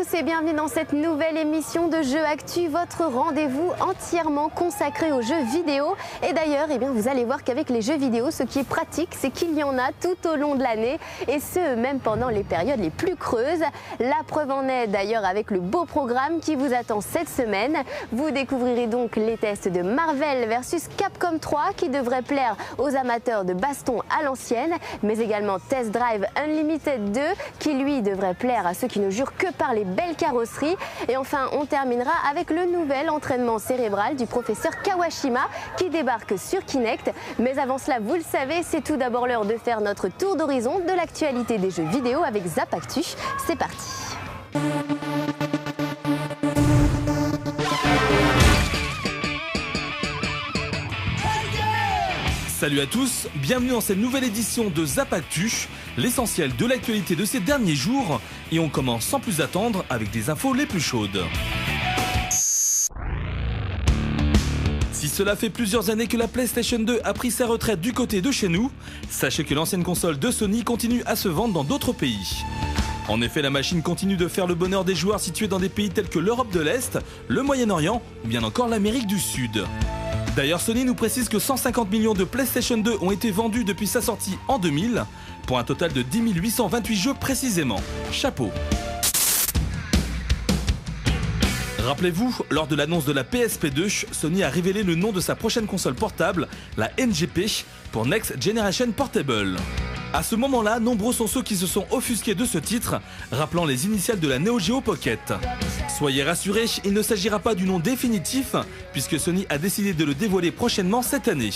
tous et bienvenue dans cette nouvelle émission de Jeux Actu, votre rendez-vous entièrement consacré aux jeux vidéo. Et d'ailleurs, vous allez voir qu'avec les jeux vidéo, ce qui est pratique, c'est qu'il y en a tout au long de l'année et ce, même pendant les périodes les plus creuses. La preuve en est d'ailleurs avec le beau programme qui vous attend cette semaine. Vous découvrirez donc les tests de Marvel vs Capcom 3 qui devraient plaire aux amateurs de baston à l'ancienne, mais également Test Drive Unlimited 2 qui lui devrait plaire à ceux qui ne jurent que par les belles carrosseries. Et enfin, on terminera avec le nouvel entraînement cérébral du professeur Kawashima qui débarque sur Kinect. Mais avant cela, vous le savez, c'est tout d'abord l'heure de faire notre tour d'horizon de l'actualité des jeux vidéo avec Zap Actu. C'est parti. Salut à tous, bienvenue dans cette nouvelle édition de Zap Actu, l'essentiel de l'actualité de ces derniers jours, et on commence sans plus attendre avec des infos les plus chaudes. Si cela fait plusieurs années que la PlayStation 2 a pris sa retraite du côté de chez nous, sachez que l'ancienne console de Sony continue à se vendre dans d'autres pays. En effet, la machine continue de faire le bonheur des joueurs situés dans des pays tels que l'Europe de l'Est, le Moyen-Orient ou bien encore l'Amérique du Sud. D'ailleurs, Sony nous précise que 150 millions de PlayStation 2 ont été vendus depuis sa sortie en 2000, pour un total de 10 828 jeux précisément. Chapeau. Rappelez-vous, lors de l'annonce de la PSP2, Sony a révélé le nom de sa prochaine console portable, la NGP, pour Next Generation Portable. À ce moment-là, nombreux sont ceux qui se sont offusqués de ce titre, rappelant les initiales de la Neo Geo Pocket. Soyez rassurés, il ne s'agira pas du nom définitif, puisque Sony a décidé de le dévoiler prochainement cette année.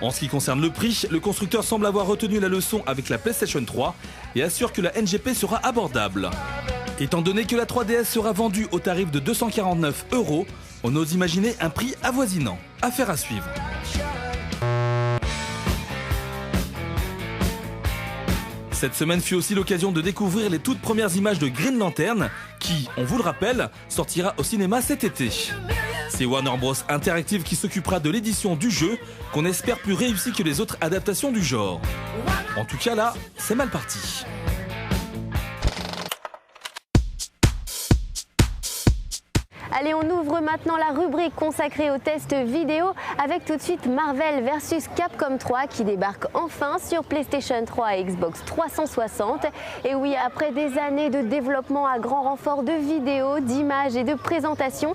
En ce qui concerne le prix, le constructeur semble avoir retenu la leçon avec la PlayStation 3 et assure que la NGP sera abordable. Étant donné que la 3DS sera vendue au tarif de 249 €, on ose imaginer un prix avoisinant. Affaire à suivre. Cette semaine fut aussi l'occasion de découvrir les toutes premières images de Green Lantern, qui, on vous le rappelle, sortira au cinéma cet été. C'est Warner Bros Interactive qui s'occupera de l'édition du jeu, qu'on espère plus réussie que les autres adaptations du genre. En tout cas là, c'est mal parti. Allez, on ouvre maintenant la rubrique consacrée aux tests vidéo avec tout de suite Marvel vs Capcom 3 qui débarque enfin sur PlayStation 3 et Xbox 360. Et oui, après des années de développement à grand renfort de vidéos, d'images et de présentations,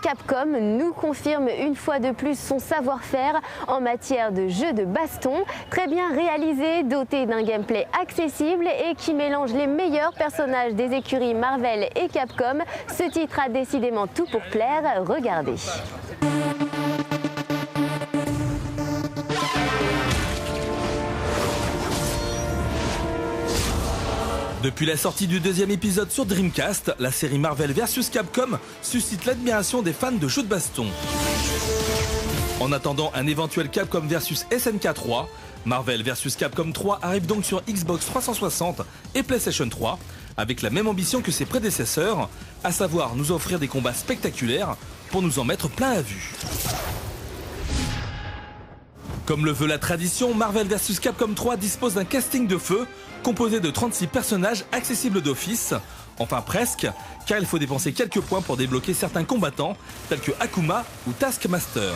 Capcom nous confirme une fois de plus son savoir-faire en matière de jeux de baston, très bien réalisé, doté d'un gameplay accessible et qui mélange les meilleurs personnages des écuries Marvel et Capcom. Ce titre a décidément tout pour plaire, regardez. Depuis la sortie du deuxième épisode sur Dreamcast, la série Marvel vs Capcom suscite l'admiration des fans de jeux de baston. En attendant un éventuel Capcom vs SNK 3, Marvel vs Capcom 3 arrive donc sur Xbox 360 et PlayStation 3, avec la même ambition que ses prédécesseurs, à savoir nous offrir des combats spectaculaires pour nous en mettre plein la vue. Comme le veut la tradition, Marvel vs Capcom 3 dispose d'un casting de feu composé de 36 personnages accessibles d'office, enfin presque, car il faut dépenser quelques points pour débloquer certains combattants tels que Akuma ou Taskmaster.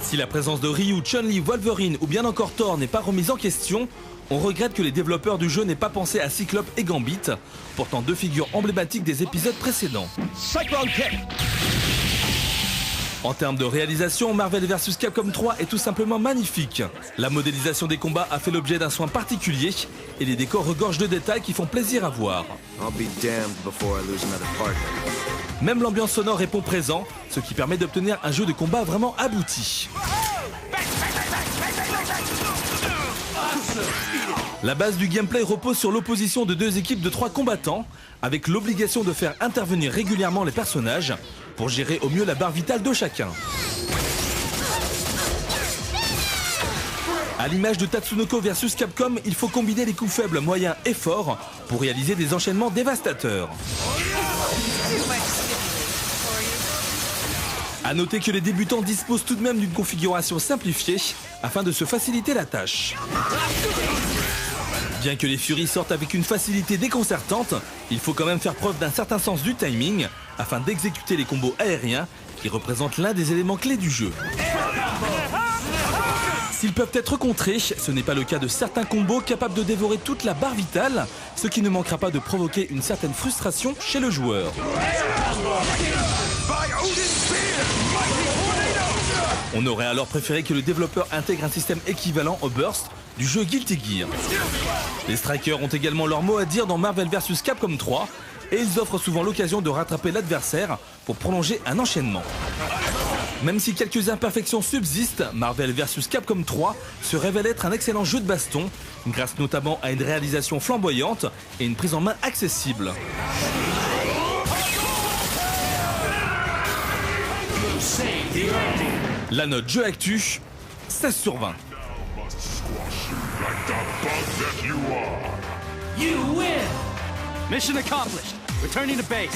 Si la présence de Ryu, Chun-Li, Wolverine ou bien encore Thor n'est pas remise en question, on regrette que les développeurs du jeu n'aient pas pensé à Cyclope et Gambit, pourtant deux figures emblématiques des épisodes précédents. En termes de réalisation, Marvel vs Capcom 3 est tout simplement magnifique. La modélisation des combats a fait l'objet d'un soin particulier et les décors regorgent de détails qui font plaisir à voir. Même l'ambiance sonore répond présent, ce qui permet d'obtenir un jeu de combat vraiment abouti. La base du gameplay repose sur l'opposition de deux équipes de 3 combattants, avec l'obligation de faire intervenir régulièrement les personnages pour gérer au mieux la barre vitale de chacun. À l'image de Tatsunoko vs Capcom, il faut combiner les coups faibles, moyens et forts pour réaliser des enchaînements dévastateurs. A noter que les débutants disposent tout de même d'une configuration simplifiée afin de se faciliter la tâche. Bien que les Furies sortent avec une facilité déconcertante, il faut quand même faire preuve d'un certain sens du timing afin d'exécuter les combos aériens qui représentent l'un des éléments clés du jeu. S'ils peuvent être contrés, ce n'est pas le cas de certains combos capables de dévorer toute la barre vitale, ce qui ne manquera pas de provoquer une certaine frustration chez le joueur. On aurait alors préféré que le développeur intègre un système équivalent au burst du jeu Guilty Gear. Les strikers ont également leur mot à dire dans Marvel vs Capcom 3 et ils offrent souvent l'occasion de rattraper l'adversaire pour prolonger un enchaînement. Même si quelques imperfections subsistent, Marvel vs Capcom 3 se révèle être un excellent jeu de baston, grâce notamment à une réalisation flamboyante et une prise en main accessible. La note jeu actu, 16 sur 20. You win! Mission accomplished. Returning to base.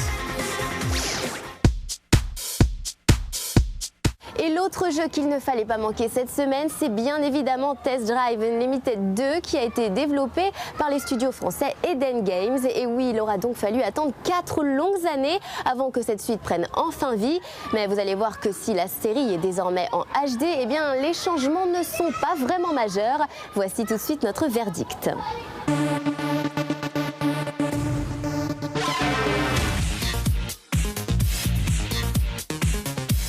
Et l'autre jeu qu'il ne fallait pas manquer cette semaine, c'est bien évidemment Test Drive Unlimited 2 qui a été développé par les studios français Eden Games. Et oui, il aura donc fallu attendre 4 longues années avant que cette suite prenne enfin vie. Mais vous allez voir que si la série est désormais en HD, eh bien les changements ne sont pas vraiment majeurs. Voici tout de suite notre verdict.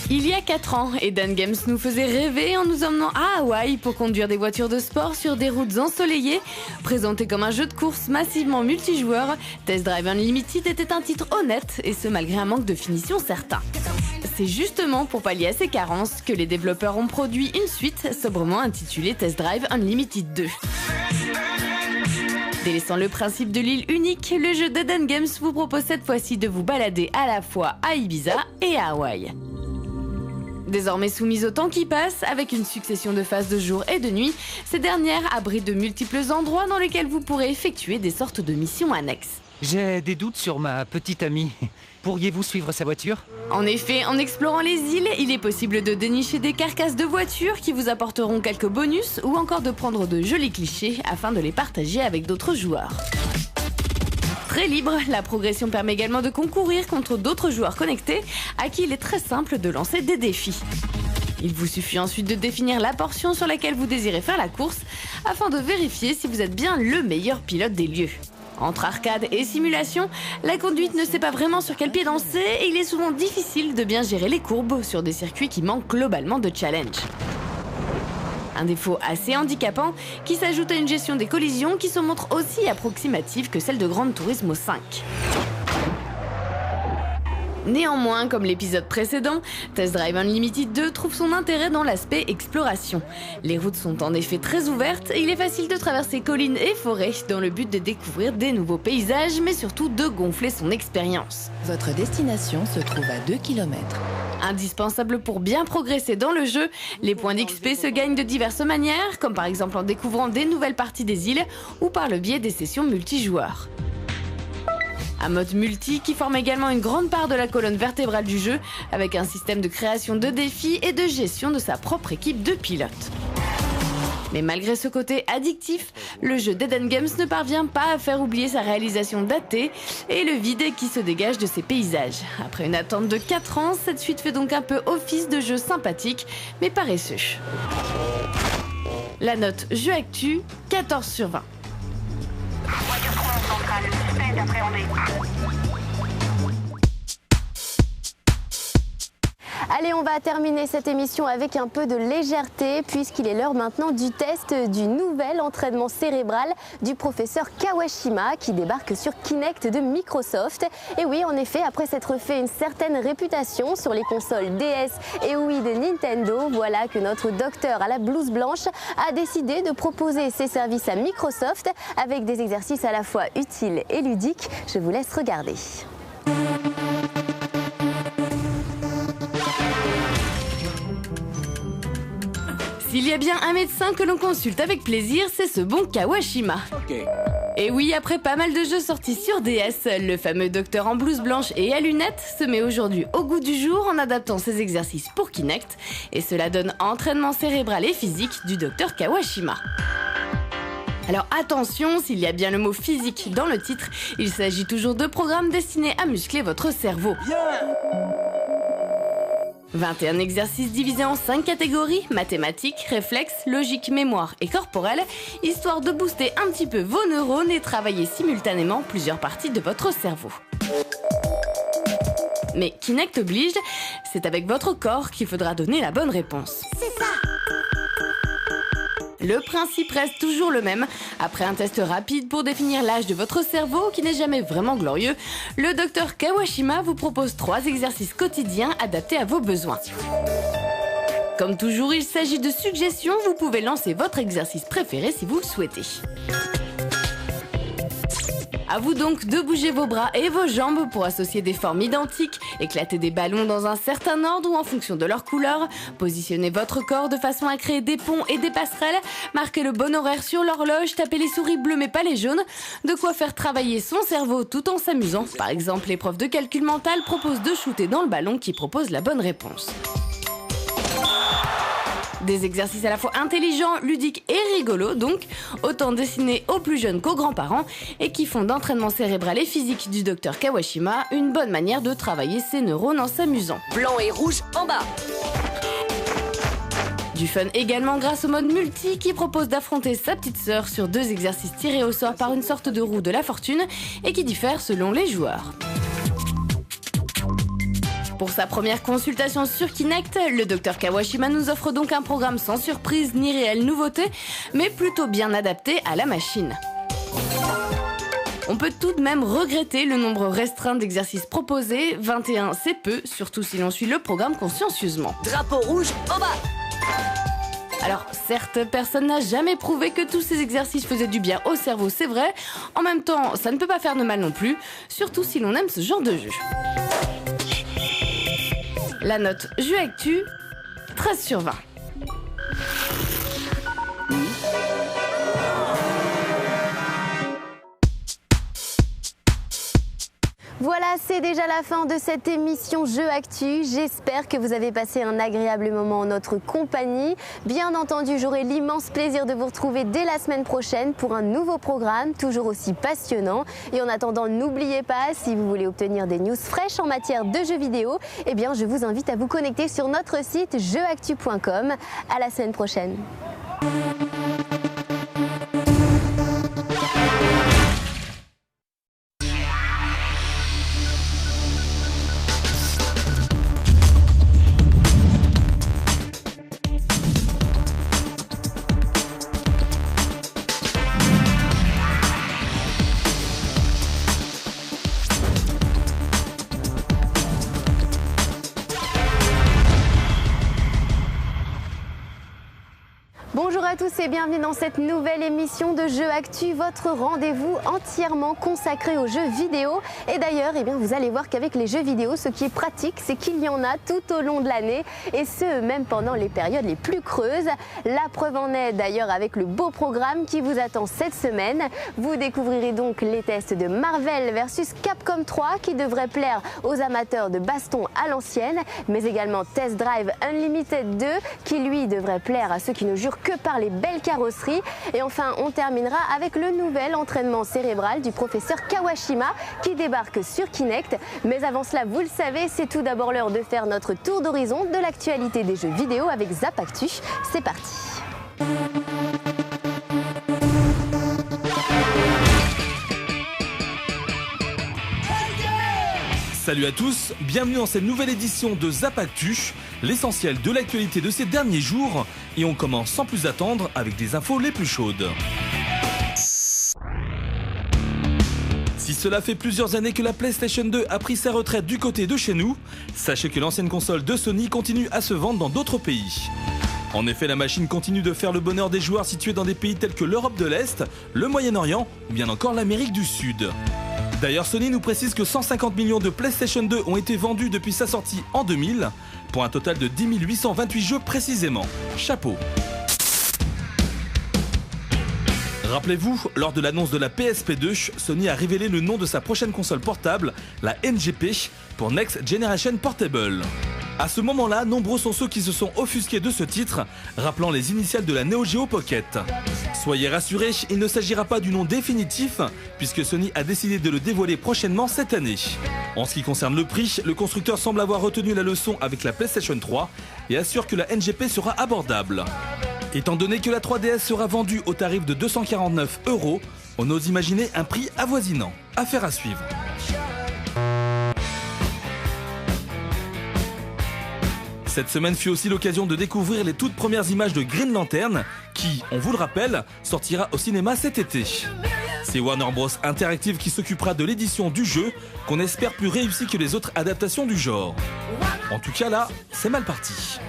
Il y a 4 ans, Eden Games nous faisait rêver en nous emmenant à Hawaï pour conduire des voitures de sport sur des routes ensoleillées. Présenté comme un jeu de course massivement multijoueur, Test Drive Unlimited était un titre honnête et ce malgré un manque de finition certain. C'est justement pour pallier à ces carences que les développeurs ont produit une suite sobrement intitulée Test Drive Unlimited 2. Délaissant le principe de l'île unique, le jeu d'Eden Games vous propose cette fois-ci de vous balader à la fois à Ibiza et à Hawaï. Désormais soumises au temps qui passe, avec une succession de phases de jour et de nuit, ces dernières abritent de multiples endroits dans lesquels vous pourrez effectuer des sortes de missions annexes. J'ai des doutes sur ma petite amie. Pourriez-vous suivre sa voiture ? En effet, en explorant les îles, il est possible de dénicher des carcasses de voitures qui vous apporteront quelques bonus ou encore de prendre de jolis clichés afin de les partager avec d'autres joueurs. Très libre, la progression permet également de concourir contre d'autres joueurs connectés à qui il est très simple de lancer des défis. Il vous suffit ensuite de définir la portion sur laquelle vous désirez faire la course afin de vérifier si vous êtes bien le meilleur pilote des lieux. Entre arcade et simulation, la conduite ne sait pas vraiment sur quel pied danser et il est souvent difficile de bien gérer les courbes sur des circuits qui manquent globalement de challenge. Un défaut assez handicapant qui s'ajoute à une gestion des collisions qui se montre aussi approximative que celle de Gran Turismo 5. Néanmoins, comme l'épisode précédent, Test Drive Unlimited 2 trouve son intérêt dans l'aspect exploration. Les routes sont en effet très ouvertes et il est facile de traverser collines et forêts dans le but de découvrir des nouveaux paysages, mais surtout de gonfler son expérience. Votre destination se trouve à 2 km. Indispensable pour bien progresser dans le jeu, les points d'XP se gagnent de diverses manières, comme par exemple en découvrant des nouvelles parties des îles ou par le biais des sessions multijoueurs. Un mode multi qui forme également une grande part de la colonne vertébrale du jeu, avec un système de création de défis et de gestion de sa propre équipe de pilotes. Mais malgré ce côté addictif, le jeu d'Eden Games ne parvient pas à faire oublier sa réalisation datée et le vide qui se dégage de ses paysages. Après une attente de 4 ans, cette suite fait donc un peu office de jeu sympathique, mais paresseux. La note jeu actu, 14 sur 20. Allez, on va terminer cette émission avec un peu de légèreté puisqu'il est l'heure maintenant du test du nouvel entraînement cérébral du professeur Kawashima qui débarque sur Kinect de Microsoft. Et oui, en effet, après s'être fait une certaine réputation sur les consoles DS et Wii de Nintendo, voilà que notre docteur à la blouse blanche a décidé de proposer ses services à Microsoft avec des exercices à la fois utiles et ludiques. Je vous laisse regarder. S'il y a bien un médecin que l'on consulte avec plaisir, c'est ce bon Kawashima. Et oui, après pas mal de jeux sortis sur DS, le fameux docteur en blouse blanche et à lunettes se met aujourd'hui au goût du jour en adaptant ses exercices pour Kinect, et cela donne entraînement cérébral et physique du docteur Kawashima. Alors attention, s'il y a bien le mot physique dans le titre, il s'agit toujours de programmes destinés à muscler votre cerveau. 21 exercices divisés en 5 catégories, mathématiques, réflexes, logique, mémoire et corporelle, histoire de booster un petit peu vos neurones et travailler simultanément plusieurs parties de votre cerveau. Mais Kinect oblige, c'est avec votre corps qu'il faudra donner la bonne réponse. C'est ça! Le principe reste toujours le même. Après un test rapide pour définir l'âge de votre cerveau, qui n'est jamais vraiment glorieux, le docteur Kawashima vous propose 3 exercices quotidiens adaptés à vos besoins. Comme toujours, il s'agit de suggestions, vous pouvez lancer votre exercice préféré si vous le souhaitez. À vous donc de bouger vos bras et vos jambes pour associer des formes identiques, éclater des ballons dans un certain ordre ou en fonction de leur couleur, positionner votre corps de façon à créer des ponts et des passerelles, marquer le bon horaire sur l'horloge, taper les souris bleues mais pas les jaunes, de quoi faire travailler son cerveau tout en s'amusant. Par exemple, les profs de calcul mental proposent de shooter dans le ballon qui propose la bonne réponse. Des exercices à la fois intelligents, ludiques et rigolos donc, autant destinés aux plus jeunes qu'aux grands-parents et qui font d'entraînement cérébral et physique du docteur Kawashima une bonne manière de travailler ses neurones en s'amusant. Blanc et rouge en bas. Du fun également grâce au mode multi qui propose d'affronter sa petite sœur sur 2 exercices tirés au sort par une sorte de roue de la fortune et qui diffèrent selon les joueurs. Pour sa première consultation sur Kinect, le Dr Kawashima nous offre donc un programme sans surprise ni réelle nouveauté, mais plutôt bien adapté à la machine. On peut tout de même regretter le nombre restreint d'exercices proposés, 21 c'est peu, surtout si l'on suit le programme consciencieusement. Drapeau rouge en bas. Alors certes, personne n'a jamais prouvé que tous ces exercices faisaient du bien au cerveau, c'est vrai. En même temps, ça ne peut pas faire de mal non plus, surtout si l'on aime ce genre de jeu. La note Jeux Actu, 13 sur 20. Voilà, c'est déjà la fin de cette émission Jeux Actu. J'espère que vous avez passé un agréable moment en notre compagnie. Bien entendu, j'aurai l'immense plaisir de vous retrouver dès la semaine prochaine pour un nouveau programme, toujours aussi passionnant. Et en attendant, n'oubliez pas, si vous voulez obtenir des news fraîches en matière de jeux vidéo, eh bien, je vous invite à vous connecter sur notre site jeuxactu.com. À la semaine prochaine. Bonjour à tous et bienvenue dans cette nouvelle émission de Jeux Actu, votre rendez-vous entièrement consacré aux jeux vidéo. Et d'ailleurs, eh bien, vous allez voir qu'avec les jeux vidéo, ce qui est pratique, c'est qu'il y en a tout au long de l'année et ce, même pendant les périodes les plus creuses. La preuve en est d'ailleurs avec le beau programme qui vous attend cette semaine. Vous découvrirez donc les tests de Marvel vs Capcom 3 qui devraient plaire aux amateurs de baston à l'ancienne, mais également Test Drive Unlimited 2 qui lui devrait plaire à ceux qui ne jurent que par les belles carrosseries. Et enfin, on terminera avec le nouvel entraînement cérébral du professeur Kawashima qui débarque sur Kinect. Mais avant cela, vous le savez, c'est tout d'abord l'heure de faire notre tour d'horizon de l'actualité des jeux vidéo avec Zap Actu. C'est parti. Salut à tous, bienvenue dans cette nouvelle édition de Zap Actu, l'essentiel de l'actualité de ces derniers jours. Et on commence sans plus attendre avec des infos les plus chaudes. Si cela fait plusieurs années que la PlayStation 2 a pris sa retraite du côté de chez nous, sachez que l'ancienne console de Sony continue à se vendre dans d'autres pays. En effet, la machine continue de faire le bonheur des joueurs situés dans des pays tels que l'Europe de l'Est, le Moyen-Orient ou bien encore l'Amérique du Sud. D'ailleurs, Sony nous précise que 150 millions de PlayStation 2 ont été vendus depuis sa sortie en 2000, pour un total de 10 828 jeux précisément. Chapeau. Rappelez-vous, lors de l'annonce de la PSP2, Sony a révélé le nom de sa prochaine console portable, la NGP, pour Next Generation Portable. À ce moment-là, nombreux sont ceux qui se sont offusqués de ce titre, rappelant les initiales de la Neo Geo Pocket. Soyez rassurés, il ne s'agira pas du nom définitif, puisque Sony a décidé de le dévoiler prochainement cette année. En ce qui concerne le prix, le constructeur semble avoir retenu la leçon avec la PlayStation 3 et assure que la NGP sera abordable. Étant donné que la 3DS sera vendue au tarif de 249 €, on ose imaginer un prix avoisinant. Affaire à suivre. Cette semaine fut aussi l'occasion de découvrir les toutes premières images de Green Lantern, qui, on vous le rappelle, sortira au cinéma cet été. C'est Warner Bros Interactive qui s'occupera de l'édition du jeu, qu'on espère plus réussie que les autres adaptations du genre. En tout cas là, c'est mal parti.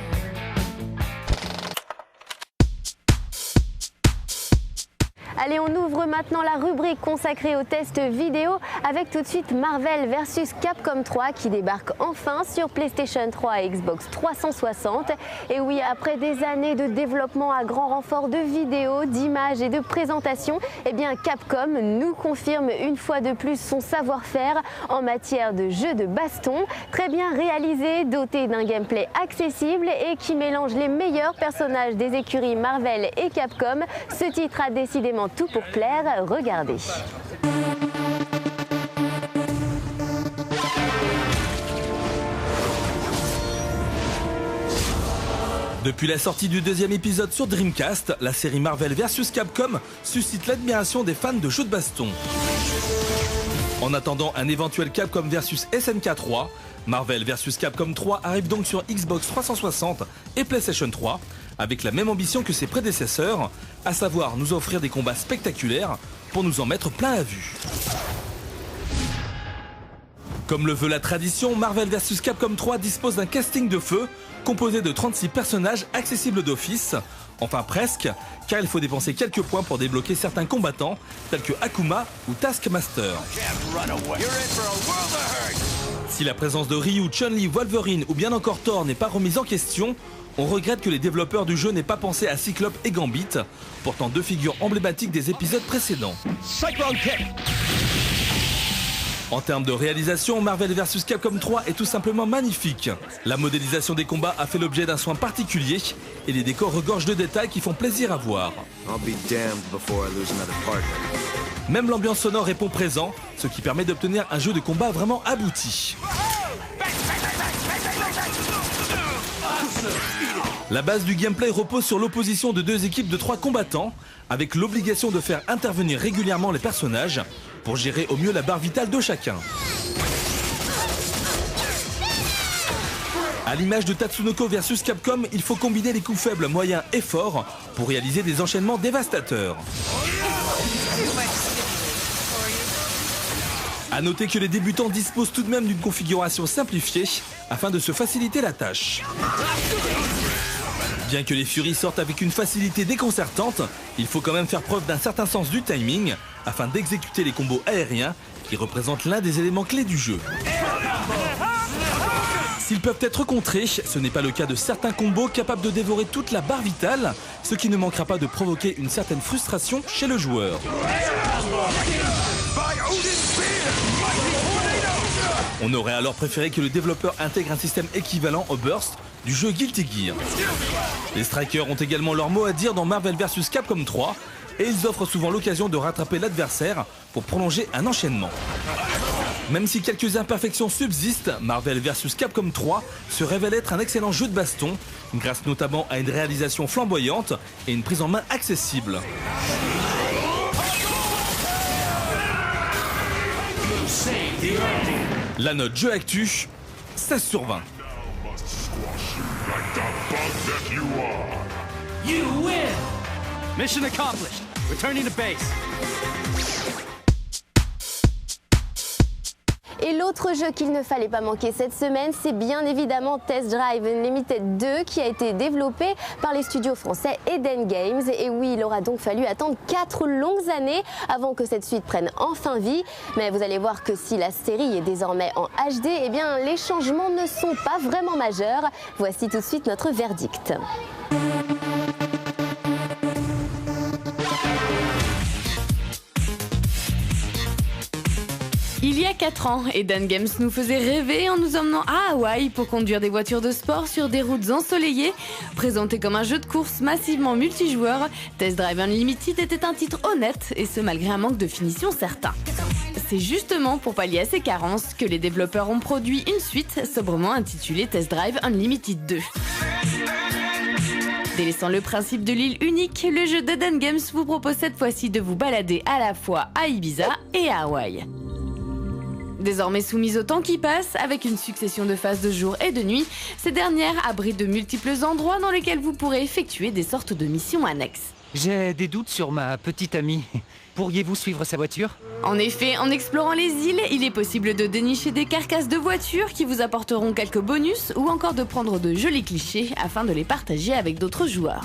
Allez, on ouvre maintenant la rubrique consacrée aux tests vidéo avec tout de suite Marvel vs Capcom 3 qui débarque enfin sur PlayStation 3 et Xbox 360. Et oui, après des années de développement à grand renfort de vidéos, d'images et de présentations, eh bien Capcom nous confirme une fois de plus son savoir-faire en matière de jeux de baston, très bien réalisé, doté d'un gameplay accessible et qui mélange les meilleurs personnages des écuries Marvel et Capcom. Ce titre a décidément tout pour plaire, regardez. Depuis la sortie du deuxième épisode sur Dreamcast, la série Marvel vs Capcom suscite l'admiration des fans de jeux de baston. En attendant un éventuel Capcom vs SNK 3, Marvel vs Capcom 3 arrive donc sur Xbox 360 et PlayStation 3, avec la même ambition que ses prédécesseurs, à savoir nous offrir des combats spectaculaires pour nous en mettre plein la vue. Comme le veut la tradition, Marvel vs Capcom 3 dispose d'un casting de feu composé de 36 personnages accessibles d'office, enfin presque, car il faut dépenser quelques points pour débloquer certains combattants, tels que Akuma ou Taskmaster. Si la présence de Ryu, Chun-Li, Wolverine ou bien encore Thor n'est pas remise en question, on regrette que les développeurs du jeu n'aient pas pensé à Cyclope et Gambit, pourtant deux figures emblématiques des épisodes précédents. En termes de réalisation, Marvel vs Capcom 3 est tout simplement magnifique. La modélisation des combats a fait l'objet d'un soin particulier et les décors regorgent de détails qui font plaisir à voir. Même l'ambiance sonore répond présent, ce qui permet d'obtenir un jeu de combat vraiment abouti. La base du gameplay repose sur l'opposition de deux équipes de 3 combattants, avec l'obligation de faire intervenir régulièrement les personnages pour gérer au mieux la barre vitale de chacun. À l'image de Tatsunoko vs Capcom, il faut combiner les coups faibles, moyens et forts pour réaliser des enchaînements dévastateurs. A noter que les débutants disposent tout de même d'une configuration simplifiée afin de se faciliter la tâche. Bien que les Furies sortent avec une facilité déconcertante, il faut quand même faire preuve d'un certain sens du timing afin d'exécuter les combos aériens qui représentent l'un des éléments clés du jeu. S'ils peuvent être contrés, ce n'est pas le cas de certains combos capables de dévorer toute la barre vitale, ce qui ne manquera pas de provoquer une certaine frustration chez le joueur. On aurait alors préféré que le développeur intègre un système équivalent au burst du jeu Guilty Gear. Les strikers ont également leur mot à dire dans Marvel vs Capcom 3 et ils offrent souvent l'occasion de rattraper l'adversaire pour prolonger un enchaînement. Même si quelques imperfections subsistent, Marvel vs Capcom 3 se révèle être un excellent jeu de baston, grâce notamment à une réalisation flamboyante et une prise en main accessible. La note jeu actu, 16 sur 20. You win! Mission accomplished. Returning to base. Et l'autre jeu qu'il ne fallait pas manquer cette semaine, c'est bien évidemment Test Drive Unlimited 2 qui a été développé par les studios français Eden Games. Et oui, il aura donc fallu attendre 4 longues années avant que cette suite prenne enfin vie. Mais vous allez voir que si la série est désormais en HD, eh bien les changements ne sont pas vraiment majeurs. Voici tout de suite notre verdict. Il y a 4 ans, Eden Games nous faisait rêver en nous emmenant à Hawaï pour conduire des voitures de sport sur des routes ensoleillées. Présenté comme un jeu de course massivement multijoueur, Test Drive Unlimited était un titre honnête, et ce malgré un manque de finition certain. C'est justement pour pallier à ces carences que les développeurs ont produit une suite sobrement intitulée Test Drive Unlimited 2. Délaissant le principe de l'île unique, le jeu d'Eden Games vous propose cette fois-ci de vous balader à la fois à Ibiza et à Hawaï. Désormais soumises au temps qui passe, avec une succession de phases de jour et de nuit, ces dernières abritent de multiples endroits dans lesquels vous pourrez effectuer des sortes de missions annexes. J'ai des doutes sur ma petite amie. Pourriez-vous suivre sa voiture? En effet, en explorant les îles, il est possible de dénicher des carcasses de voitures qui vous apporteront quelques bonus ou encore de prendre de jolis clichés afin de les partager avec d'autres joueurs.